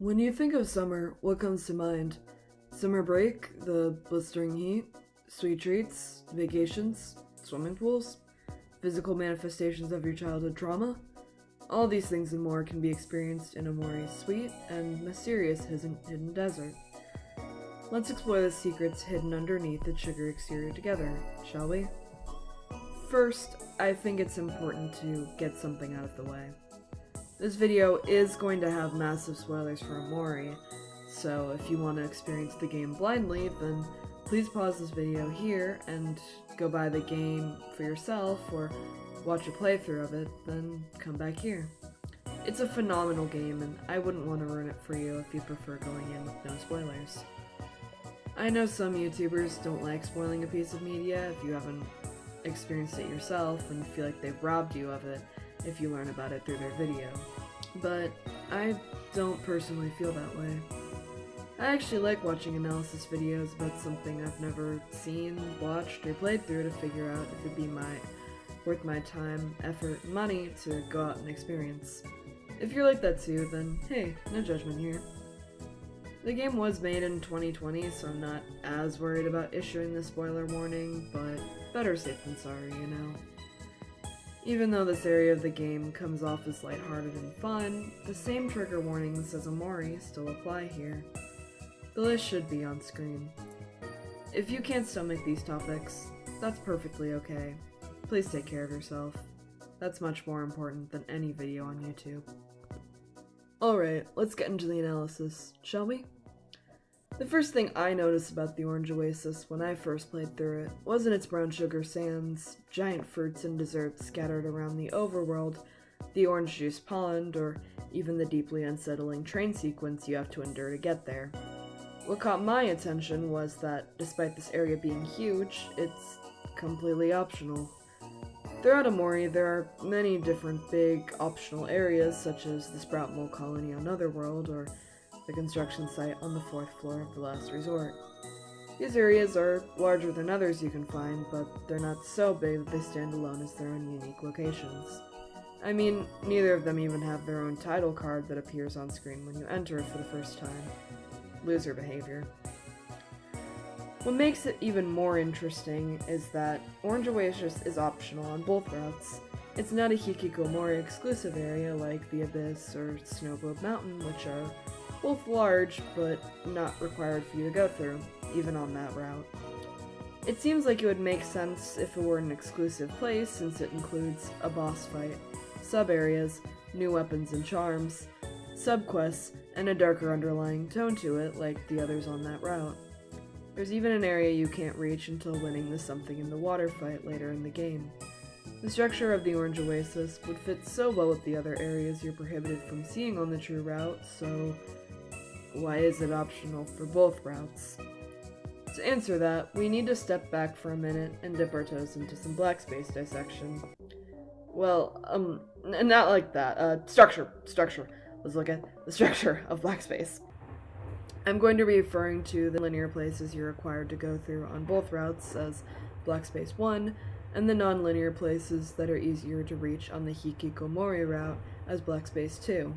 When you think of summer, what comes to mind? Summer break, the blistering heat, sweet treats, vacations, swimming pools, physical manifestations of your childhood trauma? All these things and more can be experienced in Omori's sweet and mysterious hidden desert. Let's explore the secrets hidden underneath its sugar exterior together, shall we? First, I think it's important to get something out of the way. This video is going to have massive spoilers for Omori, so if you want to experience the game blindly, then please pause this video here and go buy the game for yourself or watch a playthrough of it, then come back here. It's a phenomenal game, and I wouldn't want to ruin it for you if you prefer going in with no spoilers. I know some YouTubers don't like spoiling a piece of media if you haven't experienced it yourself and feel like they've robbed you of it if you learn about it through their video. But I don't personally feel that way. I actually like watching analysis videos about something I've never seen, watched, or played through to figure out if it'd be worth my time, effort, and money to go out and experience. If you're like that too, then hey, no judgment here. The game was made in 2020, so I'm not as worried about issuing the spoiler warning, but better safe than sorry, you know? Even though this area of the game comes off as lighthearted and fun, the same trigger warnings as Omori still apply here. The list should be on screen. If you can't stomach these topics, that's perfectly okay. Please take care of yourself. That's much more important than any video on YouTube. Alright, let's get into the analysis, shall we? The first thing I noticed about the Orange Oasis when I first played through it wasn't its brown sugar sands, giant fruits and desserts scattered around the Overworld, the orange juice pond, or even the deeply unsettling train sequence you have to endure to get there. What caught my attention was that, despite this area being huge, it's completely optional. Throughout Omori, there are many different big, optional areas, such as the Sprout Mole Colony on Otherworld, or the construction site on the 4th floor of the Last Resort. These areas are larger than others you can find, but they're not so big that they stand alone as their own unique locations. I mean, neither of them even have their own title card that appears on screen when you enter it for the first time. Loser behavior. What makes it even more interesting is that Orange Oasis is optional on both routes. It's not a Hikikomori exclusive area like the Abyss or Snow Globe Mountain, which are both large, but not required for you to go through, even on that route. It seems like it would make sense if it were an exclusive place, since it includes a boss fight, sub-areas, new weapons and charms, sub-quests, and a darker underlying tone to it like the others on that route. There's even an area you can't reach until winning the Something in the Water fight later in the game. The structure of the Orange Oasis would fit so well with the other areas you're prohibited from seeing on the true route, so why is it optional for both routes? To answer that, we need to step back for a minute and dip our toes into some black space dissection. Well, not like that. Structure. Let's look at the structure of black space. I'm going to be referring to the linear places you're required to go through on both routes as Black Space 1, and the non-linear places that are easier to reach on the Hikikomori route as Black Space 2,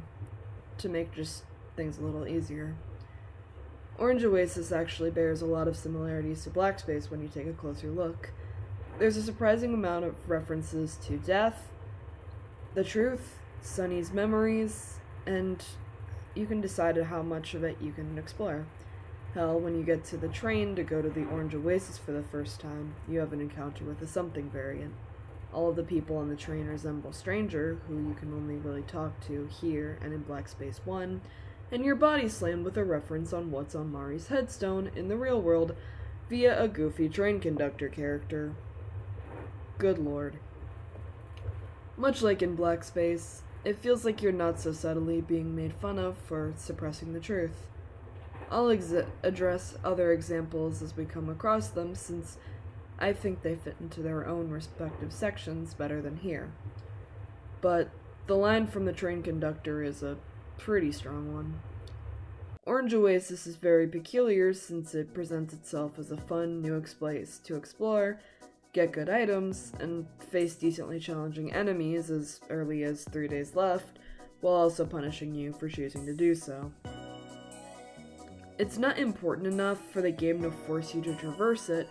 to make just things a little easier. Orange Oasis actually bears a lot of similarities to Black Space when you take a closer look. There's a surprising amount of references to death, the truth, Sunny's memories, and you can decide how much of it you can explore. Hell, when you get to the train to go to the Orange Oasis for the first time, you have an encounter with a something variant. All of the people on the train resemble Stranger, who you can only really talk to here and in Black Space 1, and your body slammed with a reference on what's on Mari's headstone in the real world via a goofy train conductor character. Good lord. Much like in Black Space, it feels like you're not so subtly being made fun of for suppressing the truth. I'll address other examples as we come across them, since I think they fit into their own respective sections better than here. But the line from the train conductor is a pretty strong one. Orange Oasis is very peculiar since it presents itself as a fun, new place to explore, get good items, and face decently challenging enemies as early as 3 days left, while also punishing you for choosing to do so. It's not important enough for the game to force you to traverse it,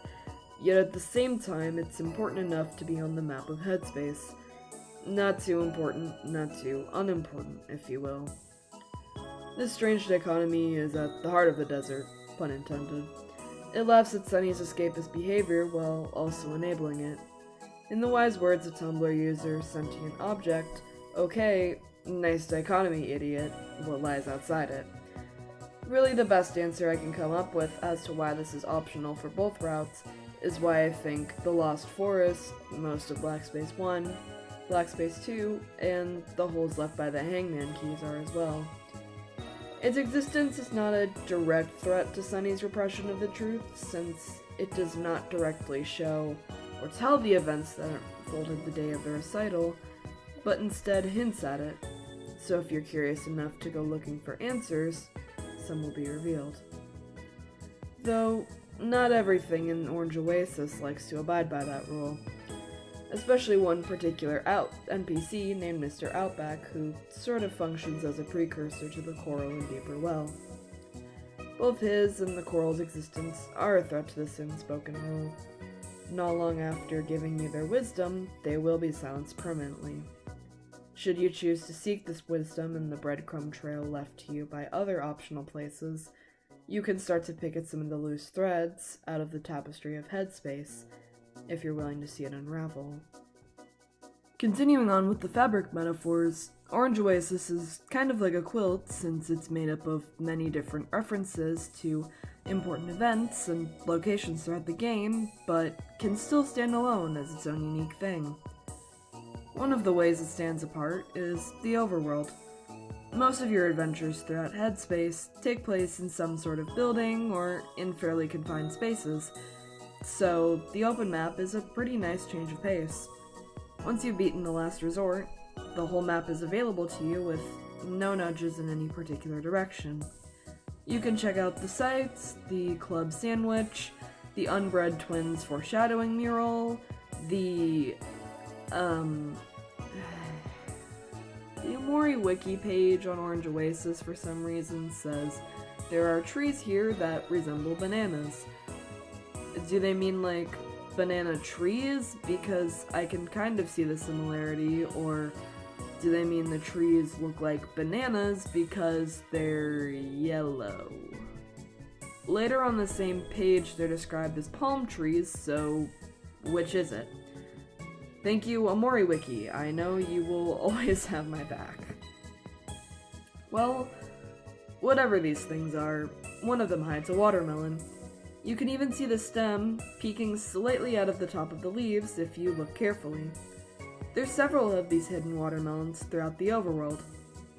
yet at the same time, it's important enough to be on the map of Headspace. Not too important, not too unimportant, if you will. This strange dichotomy is at the heart of the desert, pun intended. It laughs at Sunny's escapist behavior while also enabling it. In the wise words of Tumblr user Sentient Object, okay, nice dichotomy, idiot, what lies outside it. Really the best answer I can come up with as to why this is optional for both routes is why I think the Lost Forest, most of Black Space 1, Black Space 2, and the holes left by the Hangman keys are as well. Its existence is not a direct threat to Sunny's repression of the truth, since it does not directly show or tell the events that unfolded the day of the recital, but instead hints at it. So if you're curious enough to go looking for answers, some will be revealed. Though, not everything in Orange Oasis likes to abide by that rule. Especially one particular NPC named Mr. Outback, who sort of functions as a precursor to the Coral in Deeper Well. Both his and the Coral's existence are a threat to this unspoken rule. Not long after giving you their wisdom, they will be silenced permanently. Should you choose to seek this wisdom in the breadcrumb trail left to you by other optional places, you can start to pick at some of the loose threads out of the tapestry of Headspace, if you're willing to see it unravel. Continuing on with the fabric metaphors, Orange Oasis is kind of like a quilt since it's made up of many different references to important events and locations throughout the game, but can still stand alone as its own unique thing. One of the ways it stands apart is the Overworld. Most of your adventures throughout Headspace take place in some sort of building or in fairly confined spaces, so the open map is a pretty nice change of pace. Once you've beaten the last resort, the whole map is available to you with no nudges in any particular direction. You can check out the sights, the club sandwich, the Unbred Twins foreshadowing mural, the Omori wiki page on Orange Oasis for some reason says there are trees here that resemble bananas. Do they mean like banana trees? Because I can kind of see the similarity, or do they mean the trees look like bananas because they're yellow? Later on the same page they're described as palm trees, so which is it? Thank you, Omori Wiki. I know you will always have my back. Well, whatever these things are, one of them hides a watermelon. You can even see the stem peeking slightly out of the top of the leaves if you look carefully. There's several of these hidden watermelons throughout the Overworld.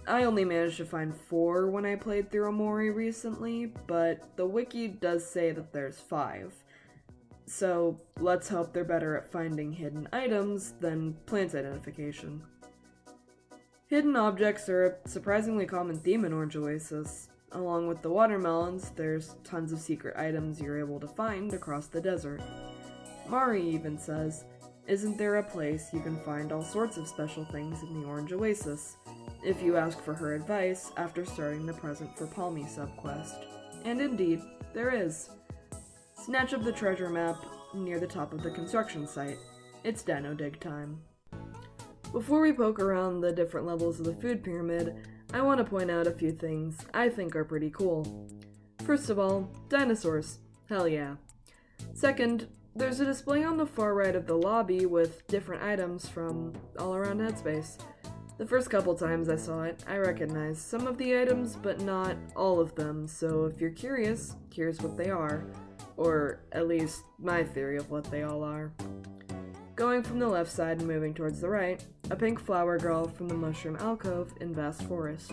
I only managed to find 4 when I played through Omori recently, but the wiki does say that there's 5. So let's hope they're better at finding hidden items than plant identification. Hidden objects are a surprisingly common theme in Orange Oasis. Along with the watermelons, there's tons of secret items you're able to find across the desert. Mari even says, "Isn't there a place you can find all sorts of special things in the Orange Oasis?" if you ask for her advice after starting the Present for Palmy subquest. And indeed, there is. Snatch up the treasure map near the top of the construction site. It's Dino dig time. Before we poke around the different levels of the food pyramid, I want to point out a few things I think are pretty cool. First of all, dinosaurs. Hell yeah. Second, there's a display on the far right of the lobby with different items from all around Headspace. The first couple times I saw it, I recognized some of the items, but not all of them, so if you're curious, here's what they are. Or at least my theory of what they all are. Going from the left side and moving towards the right, a pink flower girl from the Mushroom Alcove in Vast Forest.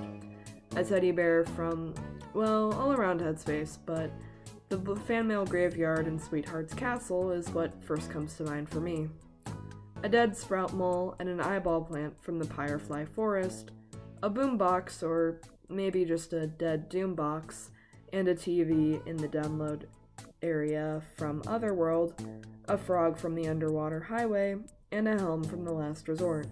A teddy bear from, well, all around Headspace, but the fan mail graveyard in Sweetheart's Castle is what first comes to mind for me. A dead sprout mole and an eyeball plant from the Firefly Forest, a boombox or maybe just a dead doom box, and a TV in the download area from Otherworld, a frog from the Underwater Highway, and a helm from the Last Resort.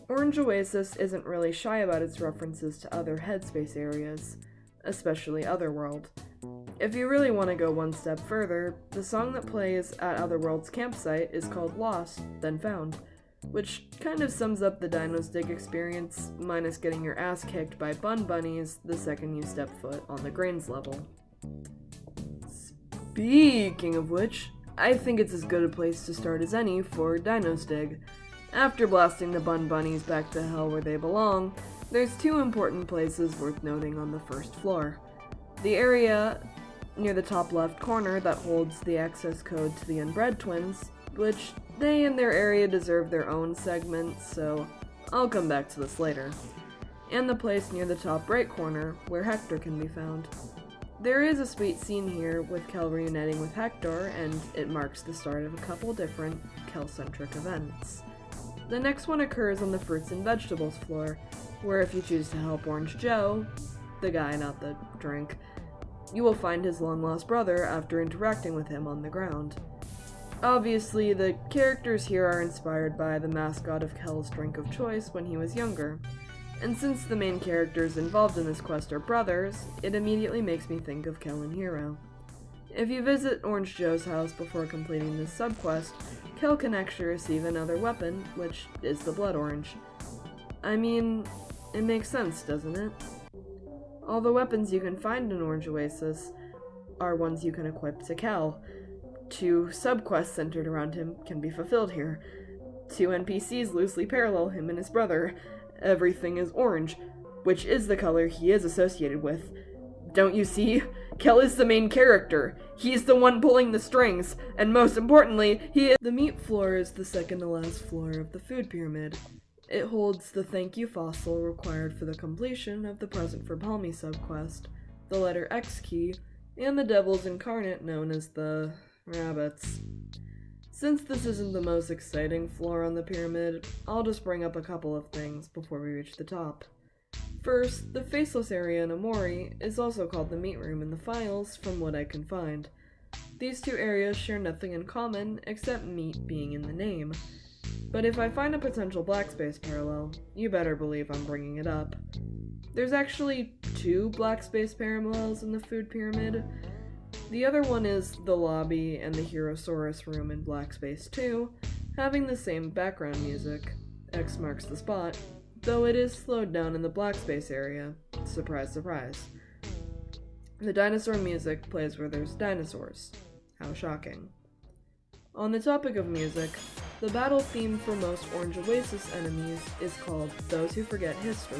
Orange Oasis isn't really shy about its references to other Headspace areas, especially Otherworld, If you really want to go one step further, the song that plays at Otherworld's campsite is called Lost, Then Found, which kind of sums up the Dino Dig experience, minus getting your ass kicked by bun bunnies the second you step foot on the grains level. Speaking of which, I think it's as good a place to start as any for Dino Dig. After blasting the bun bunnies back to hell where they belong, there's two important places worth noting on the first floor. The area near the top left corner that holds the access code to the Inbred Twins, which they in their area deserve their own segment, so I'll come back to this later. And the place near the top right corner, where Hector can be found. There is a sweet scene here with Kel reuniting with Hector, and it marks the start of a couple different Kel-centric events. The next one occurs on the fruits and vegetables floor, where if you choose to help Orange Joe, the guy, not the drink, you will find his long-lost brother after interacting with him on the ground. Obviously, the characters here are inspired by the mascot of Kel's drink of choice when he was younger, and since the main characters involved in this quest are brothers, it immediately makes me think of Kel and Hero. If you visit Orange Joe's house before completing this subquest, Kel can actually receive another weapon, which is the Blood Orange. I mean, it makes sense, doesn't it? All the weapons you can find in Orange Oasis are ones you can equip to Kel. 2 subquests centered around him can be fulfilled here. 2 NPCs loosely parallel him and his brother. Everything is orange, which is the color he is associated with. Don't you see? Kel is the main character. He's the one pulling the strings, and most importantly, he is— The meat floor is the second to last floor of the food pyramid. It holds the thank you fossil required for the completion of the Present for Palmy subquest, the letter X key, and the devil's incarnate known as the rabbits. Since this isn't the most exciting floor on the pyramid, I'll just bring up a couple of things before we reach the top. First, the faceless area in Omori is also called the meat room in the files from what I can find. These two areas share nothing in common except meat being in the name. But if I find a potential black space parallel, you better believe I'm bringing it up. There's actually 2 black space parallels in the food pyramid. The other one is the lobby and the Herosaurus room in Black Space 2, having the same background music, X marks the spot, though it is slowed down in the Black Space area. Surprise, surprise. The dinosaur music plays where there's dinosaurs. How shocking. On the topic of music, the battle theme for most Orange Oasis enemies is called Those Who Forget History,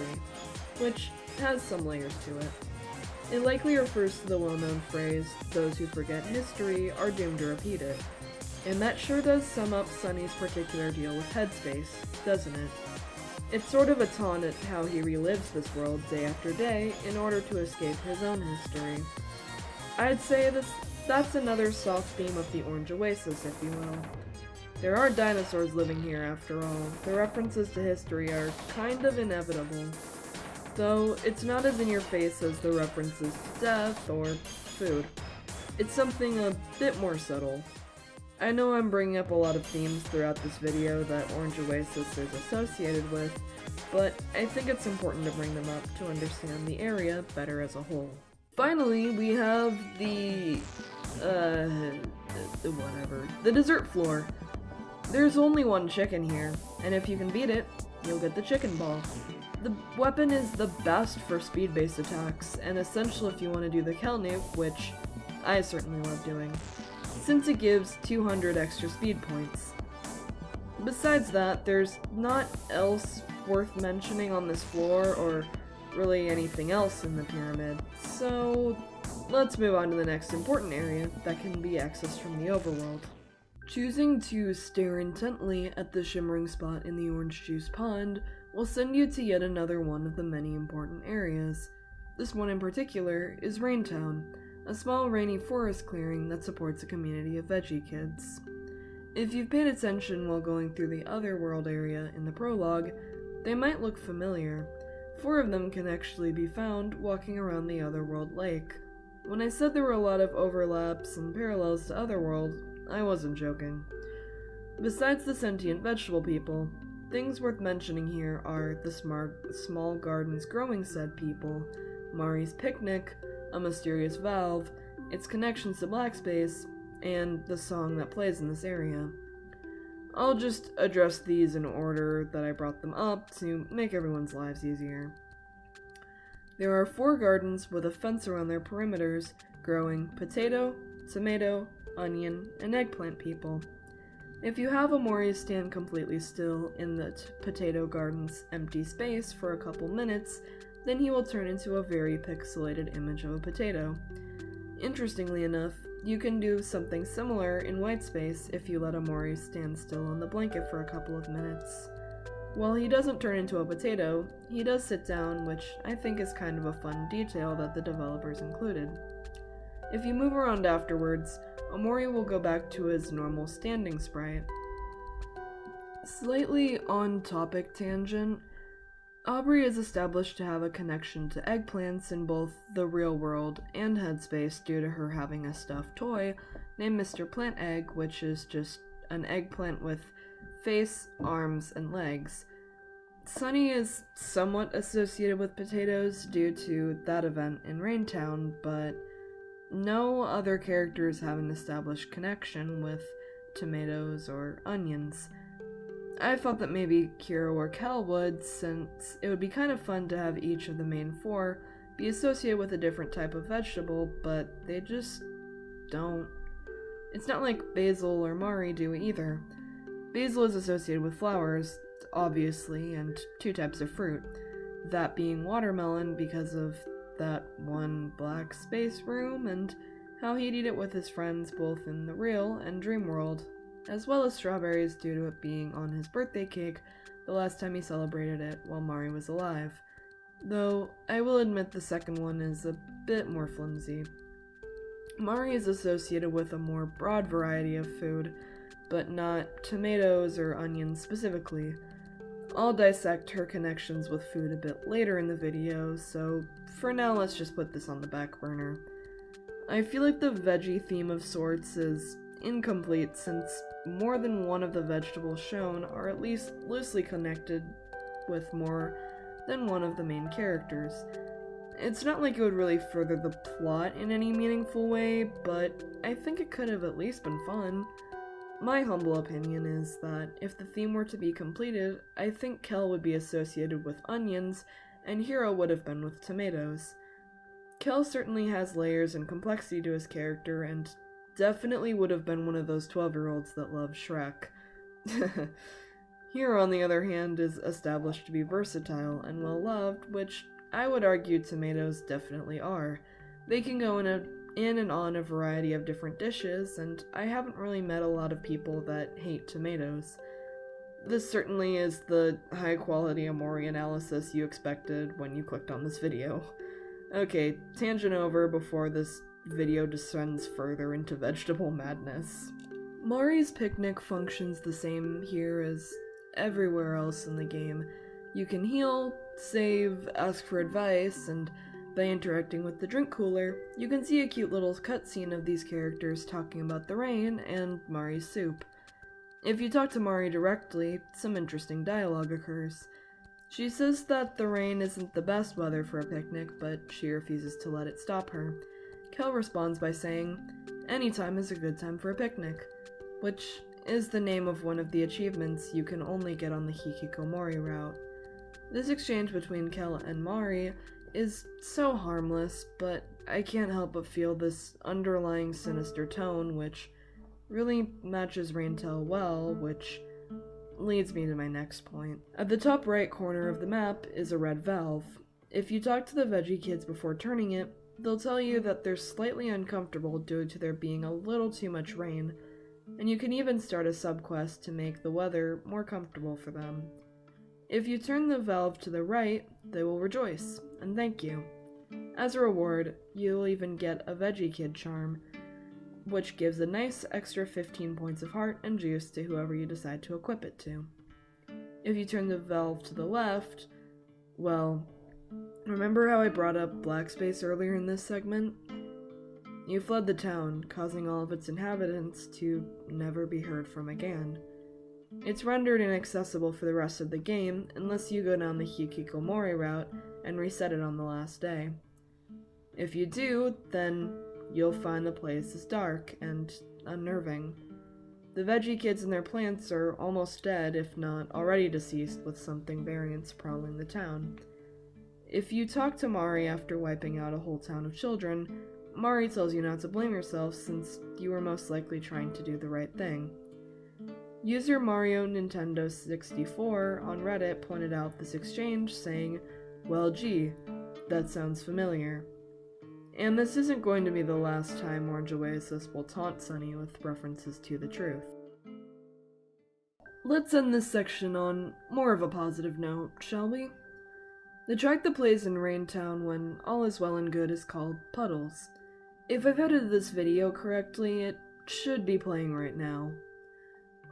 which has some layers to it. It likely refers to the well-known phrase, those who forget history are doomed to repeat it. And that sure does sum up Sunny's particular deal with Headspace, doesn't it? It's sort of a taunt at how he relives this world day after day in order to escape his own history. I'd say that's another soft theme of the Orange Oasis, if you will. There are dinosaurs living here after all. The references to history are kind of inevitable. Though it's not as in your face as the references to death or food. It's something a bit more subtle. I know I'm bringing up a lot of themes throughout this video that Orange Oasis is associated with, but I think it's important to bring them up to understand the area better as a whole. Finally, we have the dessert floor. There's only one chicken here, and if you can beat it, you'll get the chicken ball. The weapon is the best for speed-based attacks, and essential if you want to do the Kel nuke, which I certainly love doing, since it gives 200 extra speed points. Besides that, there's not else worth mentioning on this floor, or really anything else in the pyramid, so let's move on to the next important area that can be accessed from the Overworld. Choosing to stare intently at the shimmering spot in the orange juice pond will send you to yet another one of the many important areas. This one in particular is Raintown, a small rainy forest clearing that supports a community of veggie kids. If you've paid attention while going through the Otherworld area in the prologue, they might look familiar. 4 of them can actually be found walking around the Otherworld lake. When I said there were a lot of overlaps and parallels to Otherworld, I wasn't joking. Besides the sentient vegetable people, things worth mentioning here are the small gardens growing said people, Mari's picnic, a mysterious valve, its connections to black space, and the song that plays in this area. I'll just address these in order that I brought them up to make everyone's lives easier. There are 4 gardens with a fence around their perimeters, growing potato, tomato, onion, and eggplant people. If you have Omori stand completely still in the potato garden's empty space for a couple minutes, then he will turn into a very pixelated image of a potato. Interestingly enough, you can do something similar in white space if you let Omori stand still on the blanket for a couple of minutes. While he doesn't turn into a potato, he does sit down, which I think is kind of a fun detail that the developers included. If you move around afterwards, Omori will go back to his normal standing sprite. Slightly on-topic tangent, Aubrey is established to have a connection to eggplants in both the real world and Headspace due to her having a stuffed toy named Mr. Plant Egg, which is just an eggplant with face, arms, and legs. Sunny is somewhat associated with potatoes due to that event in Raintown, but no other characters have an established connection with tomatoes or onions. I thought that maybe Kira or Kel would, since it would be kind of fun to have each of the main 4 be associated with a different type of vegetable, but they just don't. It's not like Basil or Mari do either. Basil is associated with flowers, obviously, and 2 types of fruit, that being watermelon because of that one black space room and how he'd eat it with his friends both in the real and dream world, as well as strawberries due to it being on his birthday cake the last time he celebrated it while Mari was alive. Though, I will admit the second one is a bit more flimsy. Mari is associated with a more broad variety of food, but not tomatoes or onions specifically. I'll dissect her connections with food a bit later in the video, so for now let's just put this on the back burner. I feel like the veggie theme of sorts is incomplete since more than one of the vegetables shown are at least loosely connected with more than one of the main characters. It's not like it would really further the plot in any meaningful way, but I think it could have at least been fun. My humble opinion is that if the theme were to be completed, I think Kel would be associated with onions, and Hero would have been with tomatoes. Kel certainly has layers and complexity to his character, and definitely would have been one of those 12-year-olds that love Shrek. Hero, on the other hand, is established to be versatile and well-loved, which I would argue tomatoes definitely are. They can go in and on a variety of different dishes, and I haven't really met a lot of people that hate tomatoes. This certainly is the high-quality Omori analysis you expected when you clicked on this video. Okay, tangent over before this video descends further into vegetable madness. Mari's picnic functions the same here as everywhere else in the game. You can heal, save, ask for advice, and by interacting with the drink cooler, you can see a cute little cutscene of these characters talking about the rain and Mari's soup. If you talk to Mari directly, some interesting dialogue occurs. She says that the rain isn't the best weather for a picnic, but she refuses to let it stop her. Kel responds by saying, "Any time is a good time for a picnic," which is the name of one of the achievements you can only get on the Hikikomori route. This exchange between Kel and Mari is so harmless, but I can't help but feel this underlying sinister tone, which really matches Raintel well, which leads me to my next point. At the top right corner of the map is a red valve. If you talk to the veggie kids before turning it, they'll tell you that they're slightly uncomfortable due to there being a little too much rain, and you can even start a subquest to make the weather more comfortable for them. If you turn the valve to the right, they will rejoice, and thank you. As a reward, you'll even get a veggie kid charm, which gives a nice extra 15 points of heart and juice to whoever you decide to equip it to. If you turn the valve to the left, well, remember how I brought up black space earlier in this segment? You flood the town, causing all of its inhabitants to never be heard from again. It's rendered inaccessible for the rest of the game unless you go down the Hikikomori route and reset it on the last day. If you do, then you'll find the place is dark and unnerving. The veggie kids and their plants are almost dead, if not already deceased, with something variants prowling the town. If you talk to Mari after wiping out a whole town of children, Mari tells you not to blame yourself since you were most likely trying to do the right thing. User Mario Nintendo 64 on Reddit pointed out this exchange, saying, "Well, gee, that sounds familiar." And this isn't going to be the last time Orange Oasis will taunt Sunny with references to the truth. Let's end this section on more of a positive note, shall we? The track that plays in Raintown when all is well and good is called Puddles. If I've edited this video correctly, it should be playing right now.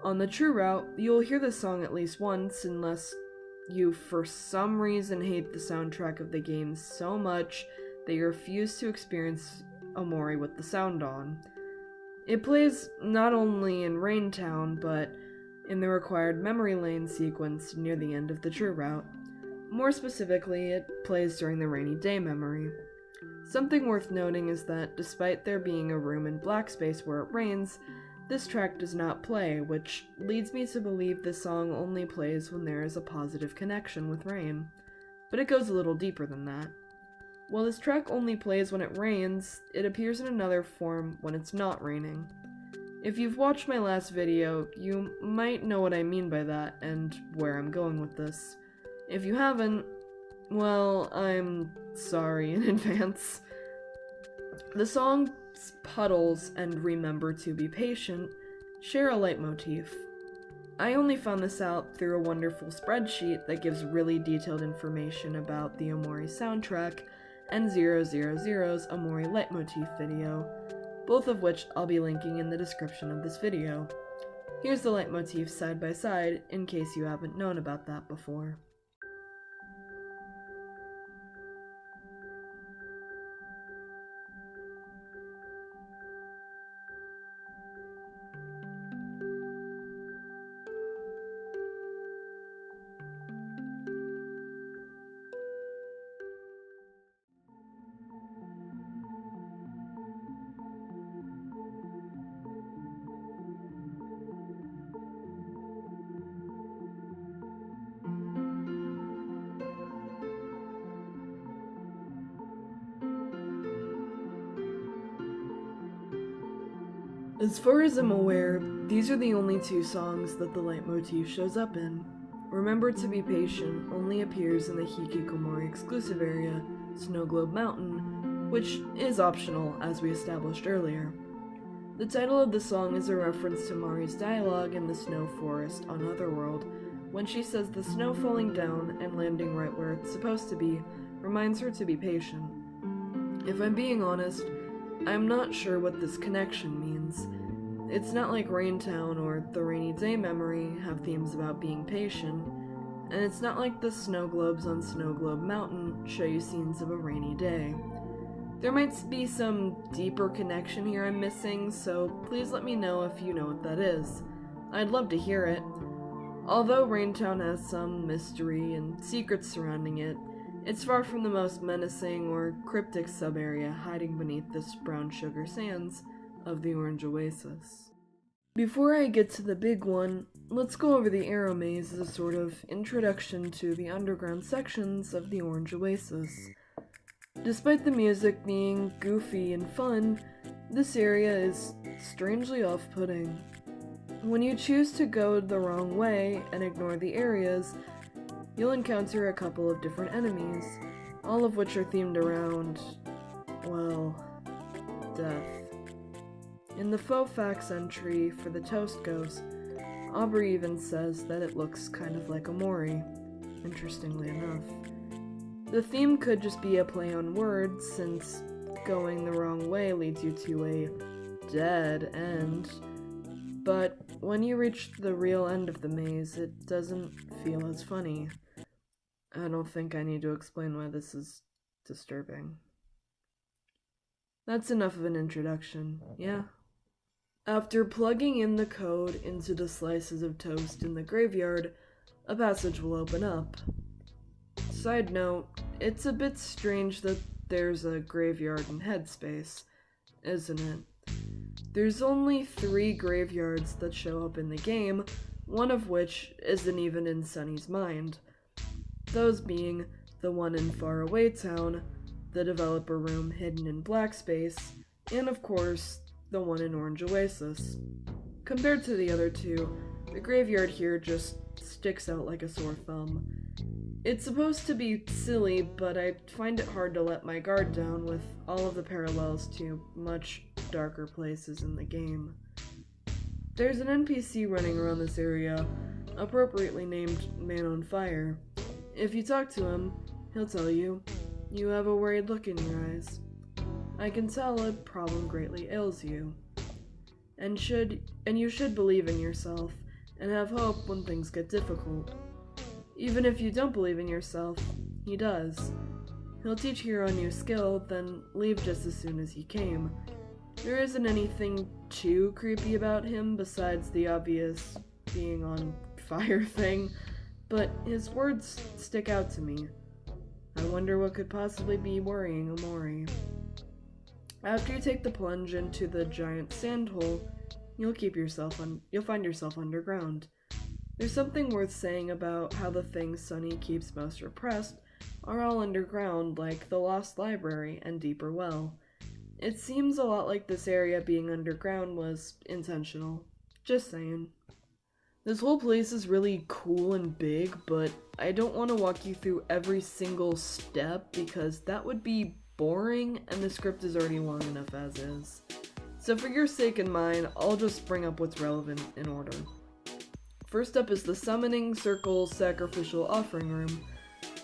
On the true route, you'll hear the song at least once unless you for some reason hate the soundtrack of the game so much that you refuse to experience Omori with the sound on. It plays not only in Raintown, but in the required memory lane sequence near the end of the true route. More specifically, it plays during the rainy day memory. Something worth noting is that despite there being a room in black space where it rains, this track does not play, which leads me to believe the song only plays when there is a positive connection with rain. But it goes a little deeper than that. While this track only plays when it rains, it appears in another form when it's not raining. If you've watched my last video, you might know what I mean by that and where I'm going with this. If you haven't, well, I'm sorry in advance. The songs Puddles and Remember to Be Patient share a leitmotif. I only found this out through a wonderful spreadsheet that gives really detailed information about the Omori soundtrack and 000's Omori leitmotif video, both of which I'll be linking in the description of this video. Here's the leitmotif side by side in case you haven't known about that before. As far as I'm aware, these are the only two songs that the leitmotif shows up in. Remember to Be Patient only appears in the Hikikomori exclusive area, Snow Globe Mountain, which is optional as we established earlier. The title of the song is a reference to Mari's dialogue in the snow forest on Otherworld, when she says the snow falling down and landing right where it's supposed to be reminds her to be patient. If I'm being honest, I'm not sure what this connection means. It's not like Raintown or the Rainy Day Memory have themes about being patient, and it's not like the snow globes on Snow Globe Mountain show you scenes of a rainy day. There might be some deeper connection here I'm missing, so please let me know if you know what that is. I'd love to hear it. Although Raintown has some mystery and secrets surrounding it, it's far from the most menacing or cryptic sub-area hiding beneath the brown sugar sands of the Orange Oasis. Before I get to the big one, let's go over the arrow maze as a sort of introduction to the underground sections of the Orange Oasis. Despite the music being goofy and fun, this area is strangely off-putting. When you choose to go the wrong way and ignore the areas, you'll encounter a couple of different enemies, all of which are themed around, well, death. In the faux facts entry for the Toast Ghost, Aubrey even says that it looks kind of like Omori, interestingly enough. The theme could just be a play on words, since going the wrong way leads you to a dead end, but when you reach the real end of the maze, it doesn't feel as funny. I don't think I need to explain why this is disturbing. That's enough of an introduction, yeah? After plugging in the code into the slices of toast in the graveyard, a passage will open up. Side note, it's a bit strange that there's a graveyard in Headspace. isn't it? There's only 3 graveyards that show up in the game, one of which isn't even in Sunny's mind. Those being the one in Faraway Town, the developer room hidden in Black Space, and of course, the one in Orange Oasis. Compared to the other 2, the graveyard here just sticks out like a sore thumb. It's supposed to be silly, but I find it hard to let my guard down with all of the parallels to much darker places in the game. There's an NPC running around this area, appropriately named Man on Fire. If you talk to him, he'll tell you, you have a worried look in your eyes. I can tell a problem greatly ails you. And you should believe in yourself, and have hope when things get difficult. Even if you don't believe in yourself, he does. He'll teach Hero a new skill, then leave just as soon as he came. There isn't anything too creepy about him besides the obvious being on fire thing, but his words stick out to me. I wonder what could possibly be worrying Omori. After you take the plunge into the giant sand hole, you'll find yourself underground. There's something worth saying about how the things Sunny keeps most repressed are all underground, like the Lost Library and Deeper Well. It seems a lot like this area being underground was intentional. Just saying. This whole place is really cool and big, but I don't want to walk you through every single step because that would be boring and the script is already long enough as is. So for your sake and mine, I'll just bring up what's relevant in order. First up is the Summoning Circle Sacrificial Offering Room.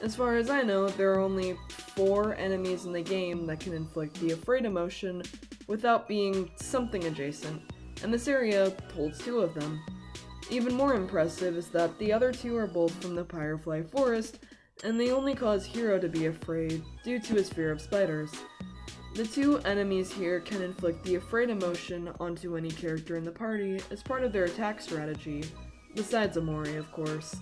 As far as I know, there are only 4 enemies in the game that can inflict the Afraid emotion without being something adjacent, and this area holds 2 of them. Even more impressive is that the other 2 are both from the Firefly Forest, and they only cause Hero to be afraid due to his fear of spiders. The 2 enemies here can inflict the Afraid emotion onto any character in the party as part of their attack strategy, besides Omori, of course.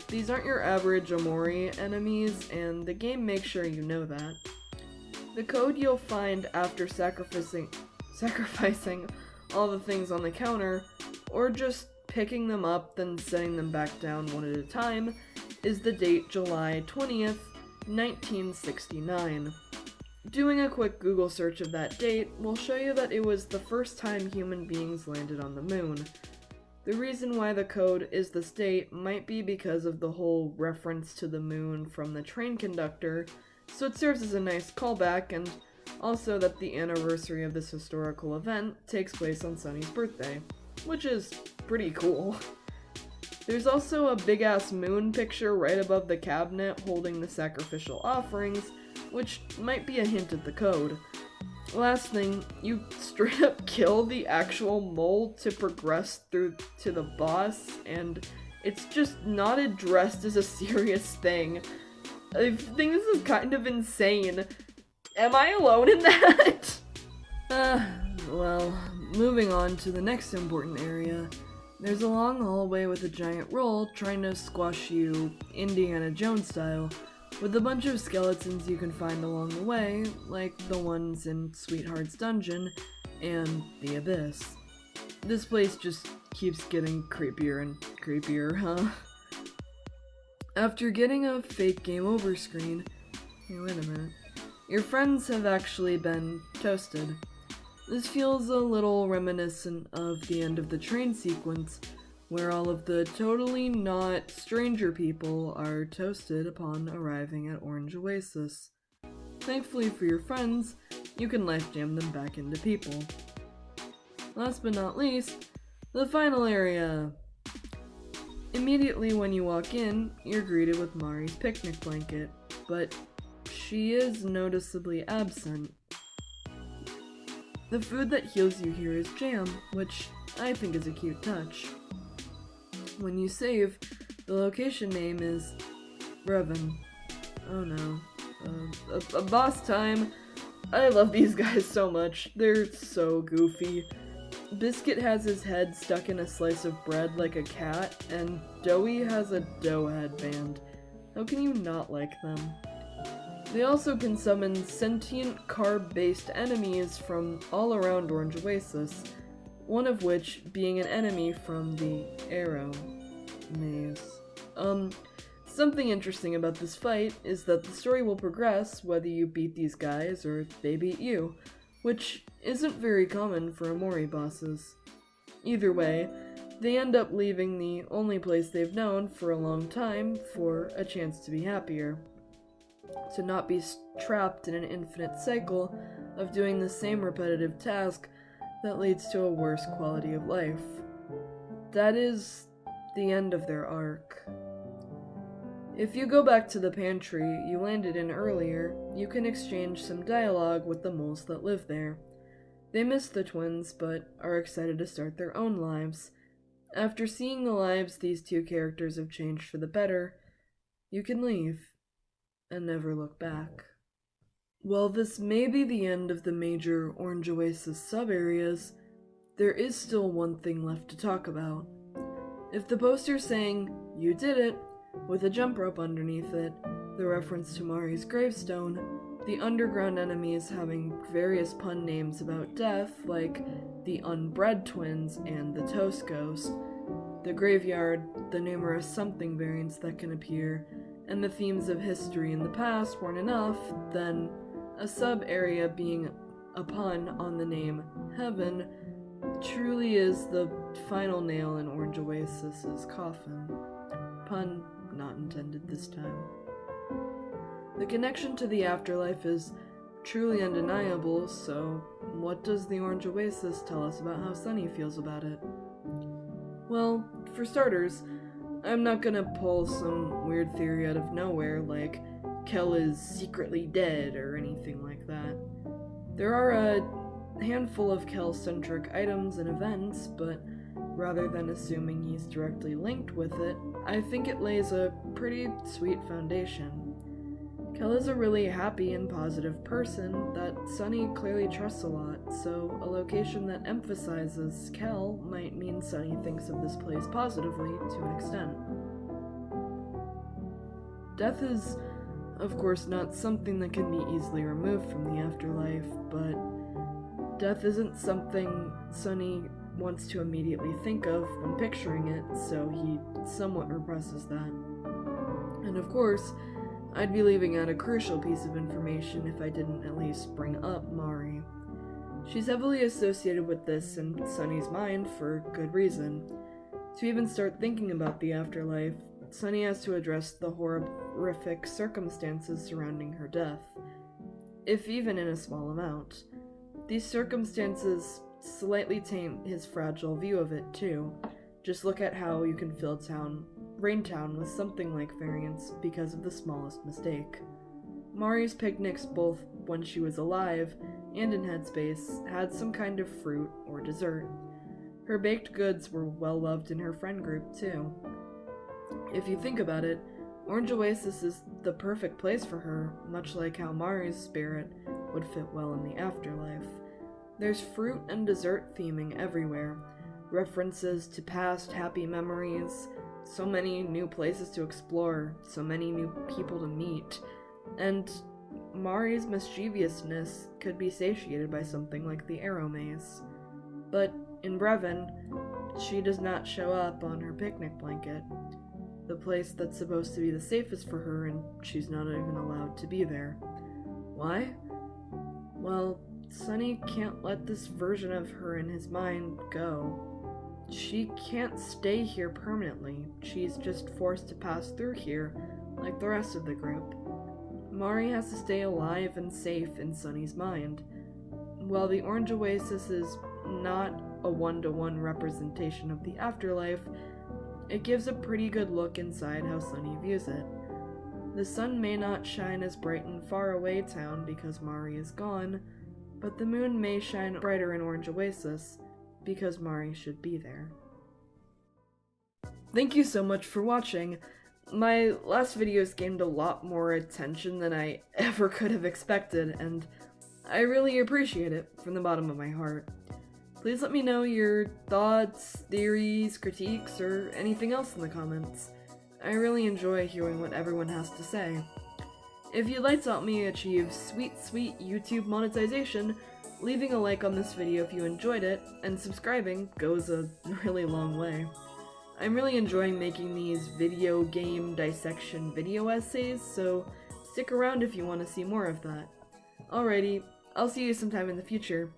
These aren't your average Omori enemies, and the game makes sure you know that. The code you'll find after sacrificing all the things on the counter, or just picking them up then setting them back down one at a time, is the date July 20th, 1969. Doing a quick Google search of that date will show you that it was the first time human beings landed on the moon. The reason why the code is this date might be because of the whole reference to the moon from the train conductor, so it serves as a nice callback, and also that the anniversary of this historical event takes place on Sunny's birthday, which is pretty cool. There's also a big-ass moon picture right above the cabinet holding the sacrificial offerings, which might be a hint at the code. Last thing, you straight up kill the actual mole to progress through to the boss, and it's just not addressed as a serious thing. I think this is kind of insane. Am I alone in that? Well, moving on to the next important area. There's a long hallway with a giant roll trying to squash you Indiana Jones style, with a bunch of skeletons you can find along the way, like the ones in Sweetheart's Dungeon and the Abyss. This place just keeps getting creepier and creepier, huh? After getting a fake game over screen, hey, wait a minute, your friends have actually been toasted. This feels a little reminiscent of the end of the train sequence, where all of the totally not stranger people are toasted upon arriving at Orange Oasis. Thankfully for your friends, you can life jam them back into people. Last but not least, the final area. Immediately when you walk in, you're greeted with Mari's picnic blanket, but she is noticeably absent. The food that heals you here is jam, which I think is a cute touch. When you save, the location name is Revan. Oh no. A boss time. I love these guys so much. They're so goofy. Biscuit has his head stuck in a slice of bread like a cat, and Doughy has a dough headband. How can you not like them? They also can summon sentient carb-based enemies from all around Orange Oasis, one of which being an enemy from the Arrow Maze. Something interesting about this fight is that the story will progress whether you beat these guys or they beat you, which isn't very common for Omori bosses. Either way, they end up leaving the only place they've known for a long time for a chance to be happier. To not be trapped in an infinite cycle of doing the same repetitive task that leads to a worse quality of life. That is the end of their arc. If you go back to the pantry you landed in earlier, you can exchange some dialogue with the moles that live there. They miss the twins, but are excited to start their own lives. After seeing the lives these two characters have changed for the better, you can leave and never look back. While this may be the end of the major Orange Oasis sub-areas, there is still one thing left to talk about. If the poster's saying, "You did it," with a jump rope underneath it, the reference to Mari's gravestone, the underground enemies having various pun names about death, like the Unbred Twins and the Toast Ghost, the graveyard, the numerous something variants that can appear, and the themes of history in the past weren't enough, then a sub-area being a pun on the name Heaven truly is the final nail in Orange Oasis's coffin. Pun not intended this time. The connection to the afterlife is truly undeniable, so what does the Orange Oasis tell us about how Sunny feels about it? Well, for starters, I'm not gonna pull some weird theory out of nowhere like Kel is secretly dead or anything like that. There are a handful of Kel-centric items and events, but rather than assuming he's directly linked with it, I think it lays a pretty sweet foundation. Kel is a really happy and positive person that Sunny clearly trusts a lot, so a location that emphasizes Kel might mean Sunny thinks of this place positively to an extent. Death is, of course, not something that can be easily removed from the afterlife, but death isn't something Sunny wants to immediately think of when picturing it, so he somewhat represses that. And of course, I'd be leaving out a crucial piece of information if I didn't at least bring up Mari. She's heavily associated with this in Sunny's mind for good reason. To even start thinking about the afterlife, Sunny has to address the horrific circumstances surrounding her death, if even in a small amount. These circumstances slightly taint his fragile view of it, too. Just look at how you can fill Raintown with something like variance because of the smallest mistake. Mari's picnics, both when she was alive and in Headspace, had some kind of fruit or dessert. Her baked goods were well loved in her friend group, too. If you think about it, Orange Oasis is the perfect place for her, much like how Mari's spirit would fit well in the afterlife. There's fruit and dessert theming everywhere, references to past happy memories, so many new places to explore, so many new people to meet, and Mari's mischievousness could be satiated by something like the Arrow Maze. But in Brevin, she does not show up on her picnic blanket, the place that's supposed to be the safest for her, and she's not even allowed to be there. Why? Well, Sunny can't let this version of her in his mind go. She can't stay here permanently. She's just forced to pass through here, like the rest of the group. Mari has to stay alive and safe in Sunny's mind. While the Orange Oasis is not a one-to-one representation of the afterlife, it gives a pretty good look inside how Sunny views it. The sun may not shine as bright in faraway town because Mari is gone, but the moon may shine brighter in Orange Oasis because Mari should be there. Thank you so much for watching. My last videos gained a lot more attention than I ever could have expected, and I really appreciate it from the bottom of my heart. Please let me know your thoughts, theories, critiques, or anything else in the comments. I really enjoy hearing what everyone has to say. If you'd like to help me achieve sweet YouTube monetization, leaving a like on this video if you enjoyed it, and subscribing goes a really long way. I'm really enjoying making these video game dissection video essays, so stick around if you want to see more of that. Alrighty, I'll see you sometime in the future.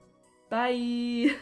Bye!